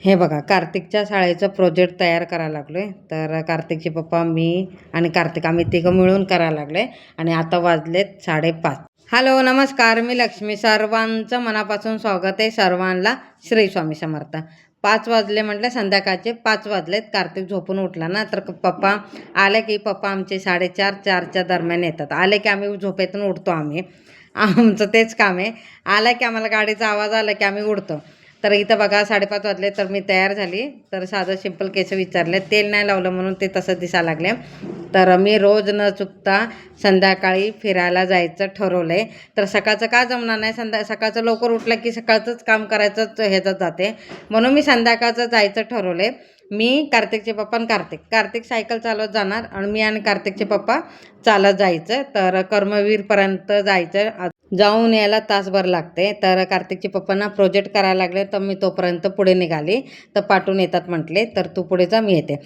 हे बघा, कार्तिकच्या शाळेचं प्रोजेक्ट तयार करायला लागलोय. तर कार्तिकचे पप्पा, मी आणि कार्तिक आम्ही तिघं मिळून करायला लागलोय. आणि आता वाजलेत 5:30. हॅलो, नमस्कार. मी लक्ष्मी. सर्वांचं मनापासून स्वागत आहे. सर्वांना श्री स्वामी समर्थ. 5 वाजले म्हटलं, संध्याकाळचे 5 वाजलेत. कार्तिक झोपून उठला ना, तर पप्पा आले की पप्पा आमचे 4:30-4च्या दरम्यान येतात. आले की आम्ही झोपेतून उठतो. आमचं तेच काम आहे. आला की आम्हाला गाडीचा आवाज आला की आम्ही उठतो. तर इथं बघा 5:30 वाजले, तर मी तयार झाली. तर साधं सिंपल केस विचारले, तेल नाही लावलं म्हणून ते तसं दिसायला लागले. तर मी रोज न चुकता संध्याकाळी फिरायला जायचं ठरवलंय. तर सकाळचं का जमणार नाही, सकाळचं लवकर उठलं की सकाळचंच काम करायचंच ह्याच्यात जाते, म्हणून मी संध्याकाळचं जायचं ठरवलंय. मी, कार्तिकचे पप्पा आणि कार्तिक सायकल चालवत जाणार आणि मी आणि कार्तिकचे पप्पा चालत जायचं. तर कर्मवीरपर्यंत जायचं. जाऊन यायला तासभर लागते. तर कार्तिकचे पप्पांना प्रोजेक्ट करायला लागले, तर मी तोपर्यंत पुढे निघाली. तर पाठवून येतात म्हटले, तर तू पुढे जा, मी येते.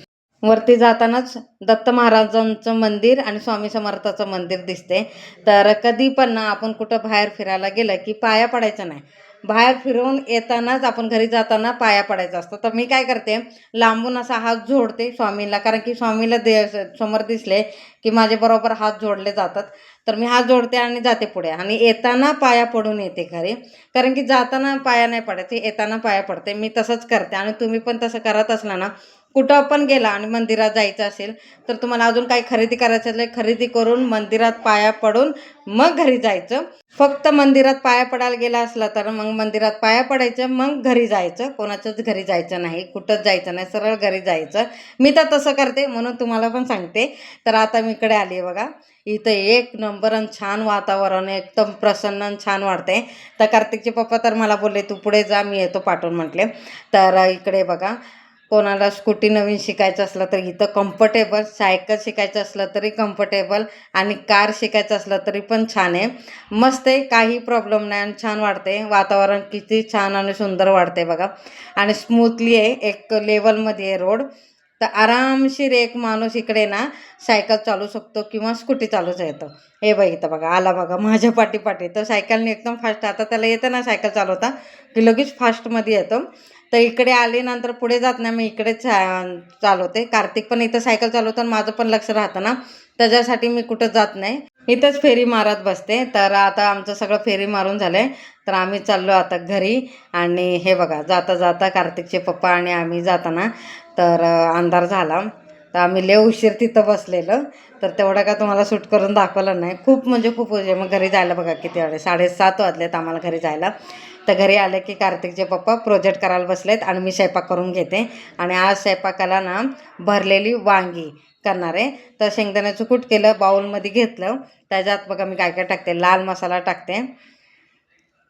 वरती जातानाच दत्त महाराजांचं मंदिर आणि स्वामी समर्थाचं मंदिर दिसते. तर कधी पण ना आपण कुठं बाहेर फिरायला गेलं की पाया पडायचं नाही. बाहेर फिरून येतानाच आपण घरी जाताना पाया पडायचं असतं. तर मी काय करते, लांबून असा हात जोडते स्वामीला, कारण की स्वामीला समोर दिसले की माझे बरोबर हात जोडले जातात. तर मी हात जोडते आणि जाते पुढे, आणि येताना पाया पडून येते घरी. कारण की जाताना पाया नाही पडायचे, येताना पाया पडते. मी तसंच करते. आणि तुम्ही पण तसं करत असला ना, कुठं पण गेला आणि मंदिरात जायचं असेल, तर तुम्हाला अजून काही खरेदी करायचं असेल, खरेदी करून मंदिरात पाया पडून मग घरी जायचं. फक्त मंदिरात पाया पडायला गेला असला तर मग मंदिरात पाया पडायचं, मग घरी जायचं. कोणाच्याच घरी जायचं नाही, कुठंच जायचं नाही, सरळ घरी जायचं. मी तर तसं करते, म्हणून तुम्हाला पण सांगते. तर आता मी इकडे आली आहे बघा. इथं एक नंबर आणि छान वातावरण, एकदम प्रसन्न आणि छान वाटते. तर कार्तिकचे पप्पा तर मला बोलले, तू पुढे जा, मी येतो पाठवून म्हटले. तर इकडे बघा, कोणाला स्कूटी नवीन शिकायचं असलं तर इथं कम्फर्टेबल, सायकल शिकायचं असलं तरी कम्फर्टेबल, आणि कार शिकायचं असलं तरी पण छान आहे. मस्त आहे, काही प्रॉब्लेम नाही, आणि छान वाटते. वातावरण किती छान आणि सुंदर वाटते बघा. आणि स्मूथली आहे, एक लेवलमध्ये आहे रोड. तर आरामशीर एक माणूस इकडे ना सायकल चालू शकतो किंवा स्कूटी चालूच येतं. हे इथं बघा, आला बघा माझ्या पाठी. तर सायकलने एकदम फास्ट, आता त्याला येतं ना सायकल चालवता की लगेच फास्टमध्ये येतो. तर इकडे आले, नंतर पुढे जात नाही, मी इकडेच चालवते. कार्तिक पण इथं सायकल चालवतं आणि माझं पण लक्ष राहतं ना, त्याच्यासाठी मी कुठं जात नाही, इथंच फेरी मारत बसते. तर आता आमचं सगळं फेरी मारून झालं आहे. तर आम्ही चाललो आता घरी. आणि हे बघा, जाता जाता कार्तिकचे पप्पा आणि आम्ही जाताना तर अंधार झाला. तर आम्ही लय उशीर तिथं बसलेलं, तर तेवढं का तुम्हाला शूट करून दाखवलं नाही. खूप म्हणजे खूप उशीर. मग घरी जायला बघा किती वाजले, 7:30 वाजलेत आम्हाला घरी जायला. तर घरी आले की कार्तिकचे पप्पा प्रोजेक्ट करायला बसलेत आणि मी स्वयंपाक करून घेते. आणि आज स्वयंपाकाला ना भरलेली वांगी करणार आहे. तर शेंगदाण्याचं कूट केलं, बाउलमध्ये घेतलं. त्याच्यात बघा मी काय काय टाकते, लाल मसाला टाकते.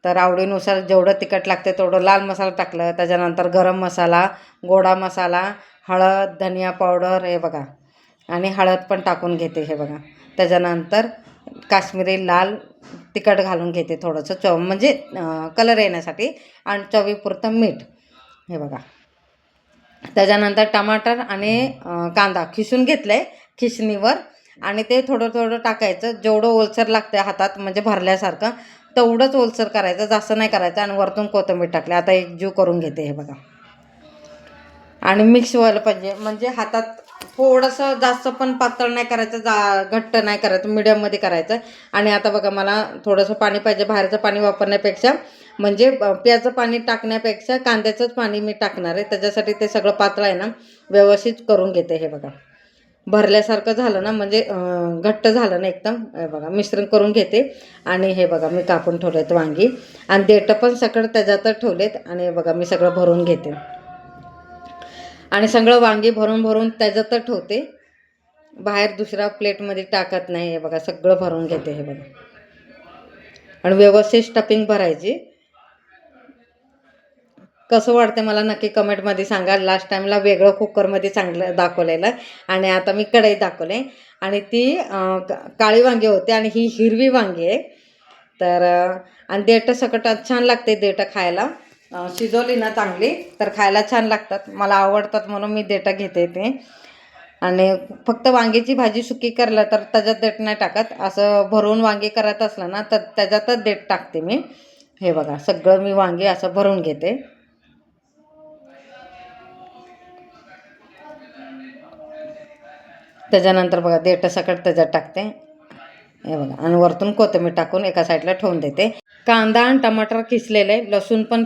तर आवडीनुसार जेवढं तिखट लागते तेवढं लाल मसाला टाकलं. त्याच्यानंतर गरम मसाला, गोडा मसाला, हळद, धनिया पावडर, हे बघा, आणि हळद पण टाकून घेते हे बघा. त्याच्यानंतर काश्मीरी लाल तिखट घालून घेते थोडंसं, म्हणजे कलर येण्यासाठी, आणि चवीपुरतं मीठ, हे बघा. त्याच्यानंतर टमाटर आणि कांदा खिसून घेतलं आहे खिसणीवर, आणि ते थोडं थोडं टाकायचं. जेवढं ओलसर लागतं हातात, म्हणजे भरल्यासारखं, तेवढंच ओलसर करायचं, जास्त नाही करायचं. आणि वरतून कोथिंबीर टाकली. आता एक जीव करून घेते हे बघा. आणि मिक्स व्हायला पाहिजे, म्हणजे हातात थोडंसं जास्त पण पातळ नाही करायचं, घट्ट नाही करायचं, मिडियममध्ये करायचं. आणि आता बघा, मला थोडंसं पाणी पाहिजे, बाहेरचं पाणी वापरण्यापेक्षा, म्हणजे प्याचं पाणी टाकण्यापेक्षा कांद्याचंच पाणी मी टाकणार आहे. त्याच्यासाठी ते सगळं पातळ आहे ना, व्यवस्थित करून घेते हे बघा. भरल्यासारखं झालं ना, म्हणजे घट्ट झालं ना एकदम, हे बघा मिश्रण करून घेते. आणि हे बघा मी कापून ठेवलेत वांगी, आणि देठं पण सगळं त्याच्यातच ठेवलेत. आणि हे बघा मी सगळं भरून घेते, आणि सगळं वांगी भरून भरून त्याच्यातच ठेवते, बाहेर दुसऱ्या प्लेटमध्ये टाकत नाही. हे बघा सगळं भरून घेते हे बघा. आणि व्यवस्थित स्टफिंग भरायची. कसं वाटतं मला नक्की कमेंटमध्ये सांगा. लास्ट टाईमला वेगळं कुकरमध्ये चांगलं दाखवलेलं, आणि आता मी कढईत दाखवले. आणि ती काळी वांगी होते, आणि ही हिरवी वांगी आहे. तर आणि देठं सकट छान लागते, देठं खायला शिजवली ना चांगली तर खायला छान लागतात, मला आवडतात, म्हणून मी देठं घेते ते. आणि फक्त वांग्याची भाजी सुकी करलं तर त्याच्यात देठ नाही टाकत, असं भरून वांगी करत असलं ना तर त्याच्यातच देठ टाकते मी. हे बघा सगळं मी वांगी असं भरून घेते. त्याच्यानंतर बघा देठं सकट त्याच्यात टाकते, हे बघा, आणि वरतून कोथिंबीर टाकून एका साईडला ठेवून देते. कांदा आणि टमाटर किसलेले, लसूण पण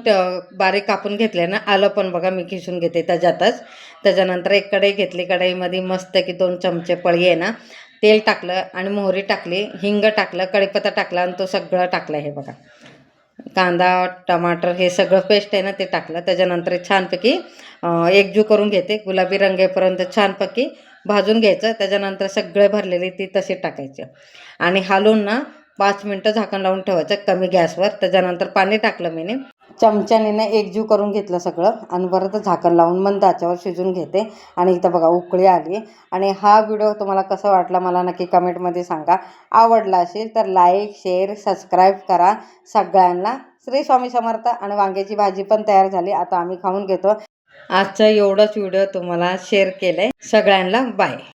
बारीक कापून घेतले ना, आलं पण बघा मी किसून घेते त्याच्यातच. त्याच्यानंतर एक कढई घेतली, कढईमध्ये मस्त की 2 चमचे पळी आहे ना तेल टाकलं आणि मोहरी टाकली, हिंग टाकलं, कढीपत्ता टाकला आणि तो सगळं टाकलं. हे बघा, कांदा टमाटर हे सगळं पेस्ट आहे ना ते टाकलं. त्याच्यानंतर छानपैकी एकजीव करून घेते, गुलाबी रंग येईपर्यंत छानपैकी भाजून घ्यायचं. त्याच्यानंतर सगळे भरलेले ती तसे टाकायचे आणि हलवून ना 5 मिनटं झाकण लावून ठेवायचं कमी गॅसवर. त्याच्यानंतर पाणी टाकलं मी, चमच्याने ना एकजीव करून घेतलं सगळं आणि परत झाकण लावून मंद आचेवर शिजून घेते. आणि इथं बघा उकळी आली. आणि हा व्हिडिओ तुम्हाला कसा वाटला मला नक्की कमेंटमध्ये सांगा. आवडला असेल तर लाईक शेअर सबस्क्राईब करा सगळ्यांना. श्री स्वामी समर्थ. आणि वांग्याची भाजी पण तयार झाली, आता आम्ही खाऊन घेतो. आजचं एवढंच व्हिडिओ तुम्हाला शेअर केलं आहे. सगळ्यांना बाय.